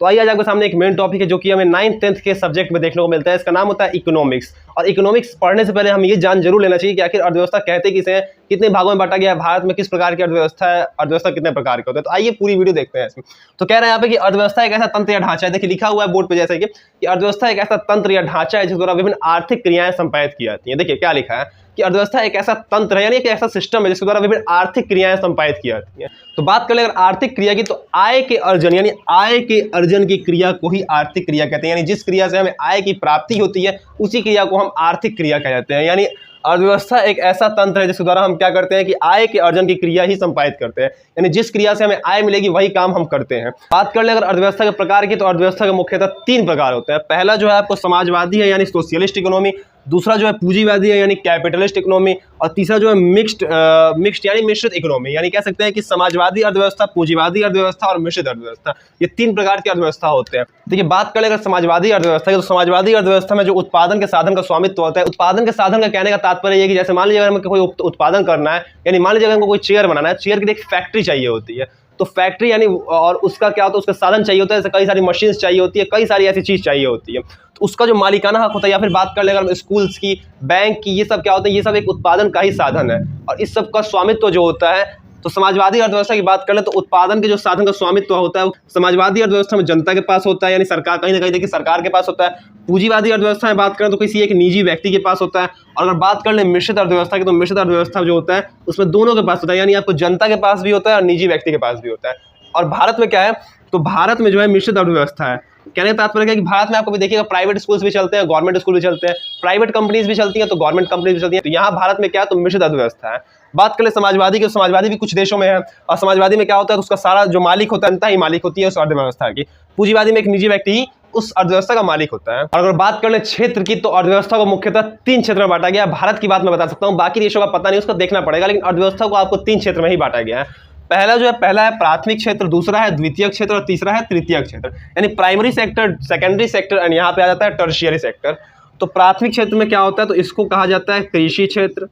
तो आइए आज आपके सामने एक मेन टॉपिक है जो कि हमें 9th 10th के सब्जेक्ट में देखने को मिलता है। इसका नाम होता है इकोनॉमिक्स। और इकोनॉमिक्स पढ़ने से पहले हम ये जान जरूर लेना चाहिए कि आखिर अर्थव्यवस्था कहते किसे हैं, कितने भागों में बांटा गया है, भारत में किस प्रकार की अर्थव्यवस्था है, अर्थव्यवस्था कितने प्रकार के होते हैं। तो आइए पूरी वीडियो देखते हैं इसमें। तो कह रहे हैं यहाँ पे कि अर्थव्यवस्था एक ऐसा तंत्र या ढांचा है, देखिए लिखा हुआ है बोर्ड पे जैसे कि अर्थव्यवस्था एक ऐसा तंत्र या ढांचा है जिस द्वारा विभिन्न आर्थिक क्रियाएं संपादित की जाती हैं। देखिए क्या लिखा है कि अर्थव्यवस्था एक ऐसा तंत्र है, यानी एक ऐसा सिस्टम है जिसके द्वारा विभिन्न आर्थिक क्रियाएं संपादित की जाती हैं। तो बात कर ले अगर आर्थिक क्रिया की, तो आय के अर्जन यानी आय के अर्जन की क्रिया को ही आर्थिक क्रिया कहते हैं। यानी जिस क्रिया से हमें आय की प्राप्ति होती है उसी क्रिया को हम आर्थिक क्रिया कहते हैं। यानी अर्थव्यवस्था एक ऐसा तंत्र है जिसके द्वारा हम क्या करते हैं कि आय के अर्जन की क्रिया ही संपादित करते हैं। यानी जिस क्रिया से हमें आय मिलेगी वही काम हम करते हैं। बात कर ले अगर अर्थव्यवस्था के प्रकार की, तो अर्थव्यवस्था के मुख्यतः 3 प्रकार होते हैं। पहला जो है आपको समाजवादी है यानी सोशलिस्ट इकोनॉमी, दूसरा जो है पूंजीवादी है यानी कैपिटलिस्ट इकोनॉमी, और तीसरा जो है मिक्स्ड यानी मिश्रित इकोनॉमी। यानी कह सकते हैं कि समाजवादी अर्थव्यवस्था, पूंजीवादी अर्थव्यवस्था और मिश्रित अर्थव्यवस्था, ये 3 प्रकार की अर्थव्यवस्था होते हैं। देखिए बात करें अगर समाजवादी अर्थव्यवस्था की, तो समाजवादी अर्थव्यवस्था में जो उत्पादन के साधन का स्वामित्व होता है, उत्पादन के साधन का कहने का तात्पर्य है कि जैसे मान लीजिए अगर हमें कोई उत्पादन करना है, यानी मान लीजिए अगर हमको कोई चेयर बनाना है, चेयर की एक फैक्ट्री चाहिए होती है, तो फैक्ट्री यानी और उसका क्या होता है, उसका साधन चाहिए होता है, जैसे कई सारी मशीन्स चाहिए होती है, कई सारी ऐसी चीज चाहिए होती है, तो उसका जो मालिकाना हक होता है। या फिर बात कर ले अगर स्कूल्स की, बैंक की, ये सब क्या होता है, ये सब एक उत्पादन का ही साधन है और इस सब का स्वामित्व जो होता है। तो समाजवादी अर्थव्यवस्था की बात कर ले तो उत्पादन के जो साधन का स्वामित्व होता है वो समाजवादी अर्थव्यवस्था में जनता के पास होता है, यानी सरकार कहीं ना कहीं देखिए सरकार के पास होता है। पूंजीवादी अर्थव्यवस्था में बात करें तो किसी एक निजी व्यक्ति के पास होता है। और अगर बात कर ले मिश्रित अर्थव्यवस्था की, तो मिश्रित अर्थव्यवस्था जो होता है उसमें दोनों के पास होता है, यानी आपको जनता के पास भी होता है और निजी व्यक्ति के पास भी होता है। और भारत में क्या है, तो भारत में जो है मिश्रित अर्थव्यवस्था है। कहने का तात्पर्य है कि भारत में आपको भी देखिएगा प्राइवेट स्कूल्स भी चलते हैं, गवर्नमेंट स्कूल भी चलते हैं, प्राइवेट कंपनीज भी चलती हैं तो गवर्नमेंट कंपनीज भी चलती हैं। तो यहाँ भारत में क्या है, तो मिश्रित अर्थव्यवस्था है। बात करें समाजवादी की, समाजवादी भी कुछ देशों में है और समाजवादी में क्या होता है, तो उसका सारा जो मालिक होता है जनता ही मालिक होती है उस अर्थव्यवस्था की। पूंजीवादी में एक निजी व्यक्ति ही उस अर्थव्यवस्था का मालिक होता है। और अगर बात कर ले क्षेत्र की, तो अर्थव्यवस्था को मुख्यतः 3 क्षेत्र में बांटा गया है। भारत की बात मैं बता सकता हूँ, बाकी देशों का पता नहीं, उसको देखना पड़ेगा, लेकिन अर्थव्यवस्था को आपको 3 क्षेत्र में ही बांटा गया है। पहला है प्राथमिक क्षेत्र, दूसरा है द्वितीय क्षेत्र और तीसरा है तृतीय क्षेत्र। यानी प्राइमरी सेक्टर, सेकेंडरी सेक्टर और यहाँ पे आ जाता है टर्शियरी सेक्टर। तो प्राथमिक क्षेत्र में क्या होता है, तो इसको कहा जाता है कृषि क्षेत्र,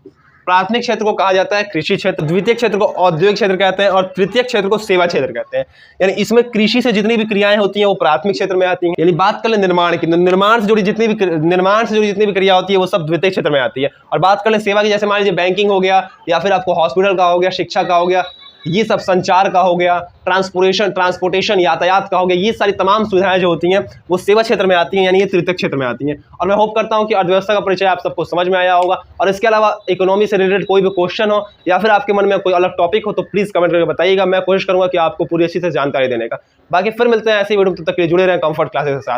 प्राथमिक क्षेत्र को कहा जाता है कृषि क्षेत्र, द्वितीय क्षेत्र को औद्योगिक क्षेत्र कहते हैं और तृतीय क्षेत्र को सेवा क्षेत्र कहते हैं। यानी इसमें कृषि से जितनी भी क्रियाएं होती हैं वो प्राथमिक क्षेत्र में आती हैं। यानी बात कर ले निर्माण की, निर्माण से जुड़ी जितनी भी क्रिया होती है वो सब द्वितीय क्षेत्र में आती है। और बात कर ले सेवा की, जैसे मान लीजिए बैंकिंग हो गया या फिर आपको हॉस्पिटल का हो गया, शिक्षा का हो गया, ये सब संचार का हो गया, ट्रांसपोर्टेशन यातायात का हो गया, ये सारी तमाम सुविधाएं जो होती हैं वो सेवा क्षेत्र में आती हैं, यानी ये तृतीय क्षेत्र में आती हैं। और मैं होप करता हूं कि अर्थव्यवस्था का परिचय आप सबको समझ में आया होगा। और इसके अलावा इकोनॉमी से रिलेटेड कोई भी क्वेश्चन हो या फिर आपके मन में कोई अलग टॉपिक हो तो प्लीज़ कमेंट करके बताइएगा। मैं कोशिश करूंगा कि आपको पूरी अच्छी से जानकारी देने का। बाकी फिर मिलते हैं ऐसी वीडियो, तब तक के लिए जुड़े रहें कंफर्ट क्लासेस के साथ।